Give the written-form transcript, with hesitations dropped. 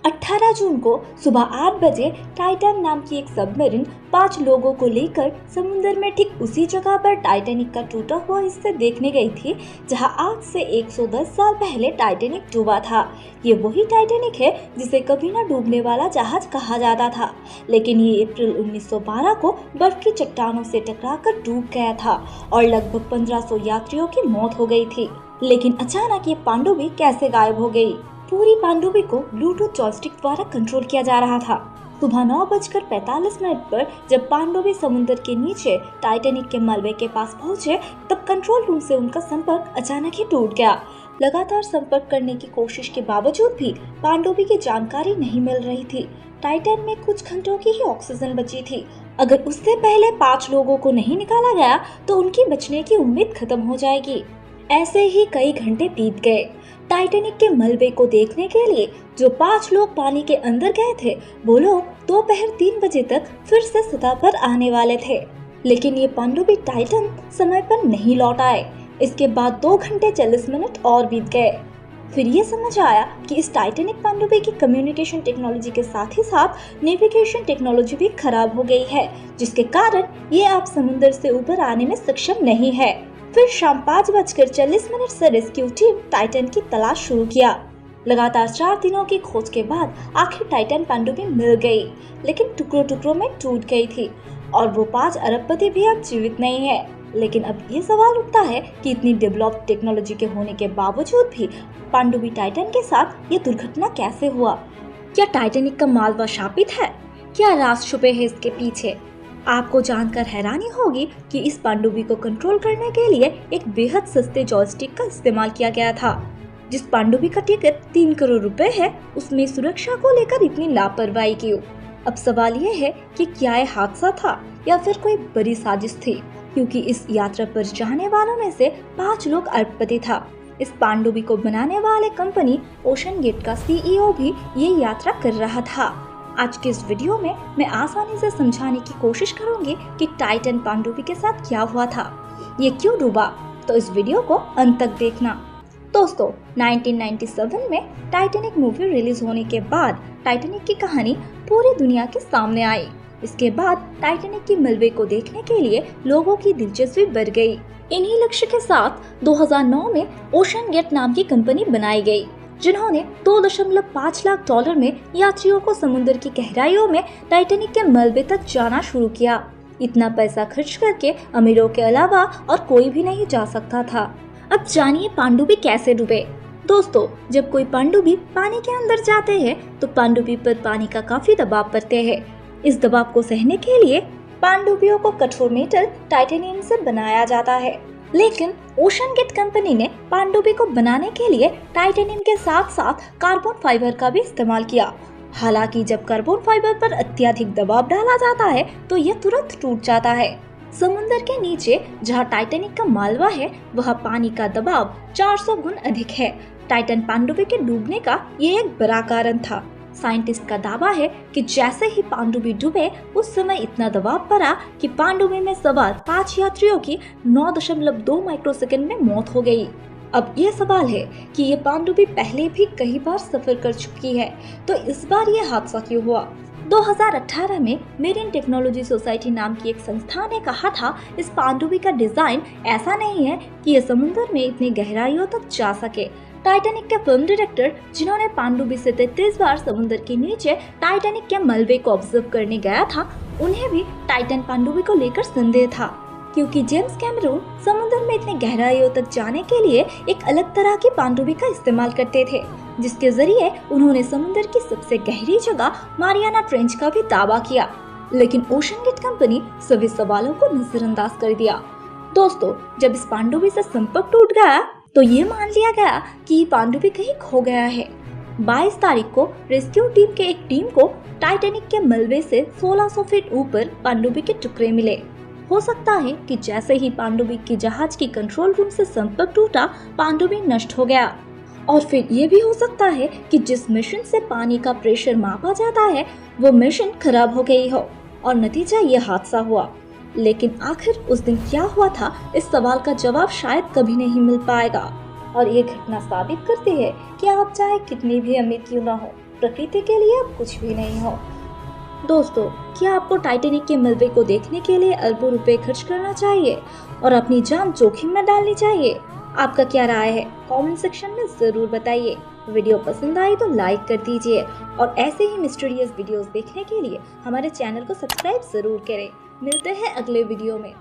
18 जून को सुबह 8 बजे टाइटन नाम की एक सबमरीन 5 लोगों को लेकर समुद्र में ठीक उसी जगह पर टाइटैनिक का टूटा हुआ हिस्सा देखने गई थी जहां आज से 110 साल पहले टाइटैनिक डूबा था। ये वही टाइटैनिक है जिसे कभी न डूबने वाला जहाज कहा जाता था, लेकिन ये अप्रैल 1912 को बर्फ की चट्टानों से टकराकर डूब गया था और लगभग 1500 यात्रियों की मौत हो गई थी। लेकिन अचानक ये पनडुब्बी कैसे गायब हो गई? पूरी पनडुब्बी को ब्लूटूथ जॉयस्टिक द्वारा कंट्रोल किया जा रहा था। सुबह 9:45 पर जब पनडुब्बी समुद्र के नीचे टाइटैनिक के मलबे के पास पहुंचे, तब कंट्रोल रूम से उनका संपर्क अचानक ही टूट गया। लगातार संपर्क करने की कोशिश के बावजूद भी पनडुब्बी की जानकारी नहीं मिल रही थी। टाइटैन में कुछ घंटों की ही ऑक्सीजन बची थी। अगर उससे पहले 5 लोगों को नहीं निकाला गया तो उनकी बचने की उम्मीद खत्म हो जाएगी। ऐसे ही कई घंटे बीत गए। टाइटैनिक के मलबे को देखने के लिए जो 5 लोग पानी के अंदर गए थे, वो लोग दोपहर 3 बजे तक फिर से सतह पर आने वाले थे, लेकिन ये पनडुब्बी टाइटन समय पर नहीं लौट आए। इसके बाद 2 घंटे 40 मिनट और बीत गए। फिर ये समझ आया कि इस टाइटैनिक पनडुब्बी की कम्युनिकेशन टेक्नोलॉजी के साथ ही साथ नेविगेशन टेक्नोलॉजी भी खराब हो गई है, जिसके कारण ये अब समुद्र से ऊपर आने में सक्षम नहीं है। फिर शाम 5:40 से रेस्क्यू टीम टाइटन की तलाश शुरू किया। लगातार 4 दिनों की खोज के बाद आखिर टाइटन पनडुब्बी मिल गई, लेकिन टुकड़ों टुकड़ों में टूट गई थी और वो 5 अरबपति भी अब जीवित नहीं है। लेकिन अब ये सवाल उठता है कि इतनी डेवलप्ड टेक्नोलॉजी के होने के बावजूद भी पनडुब्बी टाइटन के साथ ये दुर्घटना कैसे हुआ? क्या टाइटैनिक का मालवा शापित है? क्या राज छुपे हैं इसके पीछे? आपको जानकर हैरानी होगी कि इस पनडुब्बी को कंट्रोल करने के लिए एक बेहद सस्ते जॉयस्टिक का इस्तेमाल किया गया था। जिस पनडुब्बी का टिकट 3 करोड़ रुपए है, उसमें सुरक्षा को लेकर इतनी लापरवाही क्यों? अब सवाल ये है कि क्या ये हादसा था या फिर कोई बड़ी साजिश थी, क्योंकि इस यात्रा पर जाने वालों में से 5 लोग अरबपति था। इस पनडुब्बी को बनाने वाले कंपनी ओशन गेट का सीईओ भी ये यात्रा कर रहा था। आज के इस वीडियो में मैं आसानी से समझाने की कोशिश करूंगी कि टाइटन पनडुब्बी के साथ क्या हुआ था, ये क्यों डूबा, तो इस वीडियो को अंत तक देखना। दोस्तों, 1997 में टाइटैनिक मूवी रिलीज होने के बाद टाइटैनिक की कहानी पूरी दुनिया के सामने आई। इसके बाद टाइटैनिक की मलबे को देखने के लिए लोगों की दिलचस्पी बढ़ गई। इन्हीं लक्ष्य के साथ 2009 में ओशन गेट नाम की कंपनी बनाई गई, जिन्होंने $2.5 लाख में यात्रियों को समुद्र की गहराइयों में टाइटैनिक के मलबे तक जाना शुरू किया। इतना पैसा खर्च करके अमीरों के अलावा और कोई भी नहीं जा सकता था। अब जानिए पनडुब्बी कैसे डूबे। दोस्तों, जब कोई पनडुब्बी पानी के अंदर जाते हैं तो पनडुब्बी पर पानी का काफी दबाव पड़ते हैं। इस दबाव को सहने के लिए पनडुब्बियों को कठोर मेटल टाइटेनियम से बनाया जाता है, लेकिन ओशन गेट कंपनी ने पनडुब्बी को बनाने के लिए टाइटेनियम के साथ साथ कार्बन फाइबर का भी इस्तेमाल किया। हालांकि जब कार्बन फाइबर पर अत्यधिक दबाव डाला जाता है तो यह तुरंत टूट जाता है। समुद्र के नीचे जहां टाइटैनिक का मालवा है, वहां पानी का दबाव 400 गुना अधिक है। टाइटन पनडुब्बी के डूबने का ये एक बड़ा कारण था। साइंटिस्ट का दावा है कि जैसे ही पनडुब्बी डूबे, उस समय इतना दबाव पड़ा कि पनडुब्बी में सवार 5 यात्रियों की 9.2 माइक्रोसेकंड में मौत हो गई। अब ये सवाल है कि ये पनडुब्बी पहले भी कई बार सफर कर चुकी है, तो इस बार ये हादसा क्यों हुआ? 2018 में मेरीन टेक्नोलॉजी सोसाइटी नाम की एक संस्था ने कहा था, इस पनडुब्बी का डिजाइन ऐसा नहीं है कि यह समुद्र में इतनी गहराइयों तक जा सके। टाइटैनिक के फिल्म डायरेक्टर, जिन्होंने पनडुब्बी से 33 बार समुद्र के नीचे टाइटैनिक के मलबे को ऑब्जर्व करने गया था, उन्हें भी टाइटन पनडुब्बी को लेकर संदेह था, क्योंकि जेम्स कैमरून समुद्र में इतनी गहराइयों तक जाने के लिए एक अलग तरह की पनडुब्बी का इस्तेमाल करते थे, जिसके जरिए उन्होंने समुद्र की सबसे गहरी जगह मारियाना ट्रेंच का भी दावा किया। लेकिन ओशन गेट कंपनी सभी सवालों को नजरअंदाज कर दिया। दोस्तों, जब इस पनडुब्बी से संपर्क टूट गया तो ये मान लिया गया कि पनडुब्बी कहीं खो गया है। 22 तारीख को रेस्क्यू टीम के एक टीम को टाइटैनिक के मलबे से 1600 फीट ऊपर पनडुब्बी के टुकड़े मिले। हो सकता है कि जैसे ही पनडुब्बी की जहाज की कंट्रोल रूम से संपर्क टूटा, पनडुब्बी नष्ट हो गया। और फिर ये भी हो सकता है कि जिस मशीन से पानी का प्रेशर मापा जाता है, वो मशीन खराब हो गई हो और नतीजा ये हादसा हुआ। लेकिन आखिर उस दिन क्या हुआ था, इस सवाल का जवाब शायद कभी नहीं मिल पाएगा। और ये घटना साबित करती है कि आप चाहे कितनी भी अमीर क्यों ना हो, प्रकृति के लिए अब कुछ भी नहीं हो। दोस्तों, क्या आपको टाइटैनिक के मलबे को देखने के लिए अरबों रुपए खर्च करना चाहिए और अपनी जान जोखिम में डालनी चाहिए? आपका क्या राय है? कमेंट सेक्शन में जरूर बताइए। वीडियो पसंद आए तो लाइक कर दीजिए और ऐसे ही मिस्टीरियस वीडियोस देखने के लिए हमारे चैनल को सब्सक्राइब जरूर करें। मिलते हैं अगले वीडियो में।